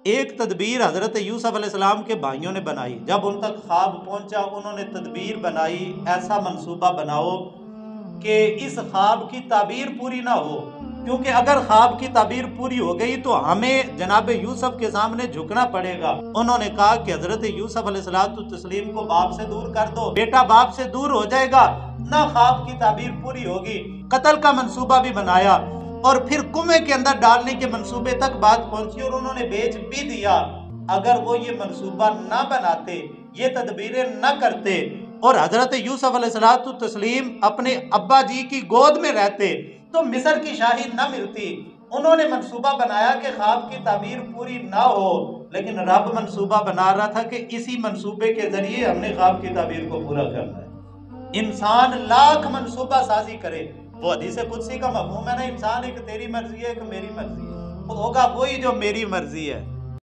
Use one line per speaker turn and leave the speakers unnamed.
ایک تدبیر حضرت یوسف علیہ السلام کے بھائیوں نے بنائی، جب ان تک خواب پہنچا انہوں نے تدبیر بنائی، ایسا منصوبہ بناؤ کہ اس خواب کی تعبیر پوری نہ ہو، کیونکہ اگر خواب کی تعبیر پوری ہو گئی تو ہمیں جناب یوسف کے سامنے جھکنا پڑے گا۔ انہوں نے کہا کہ حضرت یوسف علیہ السلام کو باپ سے دور کر دو، بیٹا باپ سے دور ہو جائے گا، نہ خواب کی تعبیر پوری ہوگی۔ قتل کا منصوبہ بھی بنایا اور پھر کنویں کے اندر ڈالنے کے منصوبے تک بات پہنچی اور انہوں نے بیچ بھی دیا۔ اگر وہ یہ منصوبہ نہ بناتے، یہ تدبیریں نہ کرتے اور حضرت یوسف علیہ السلام اپنے ابا جی کی گود میں رہتے تو مصر کی شاہی نہ ملتی۔ انہوں نے منصوبہ بنایا کہ خواب کی تعبیر پوری نہ ہو، لیکن رب منصوبہ بنا رہا تھا کہ اسی منصوبے کے ذریعے ہم نے خواب کی تعبیر کو پورا کرنا ہے۔ انسان لاکھ منصوبہ سازی کرے، وہ حدیث قدسی کا مفہوم ہے نا، انسان ایک تیری مرضی ہے ایک میری مرضی ہے، وہ ہوگا وہی جو میری مرضی ہے۔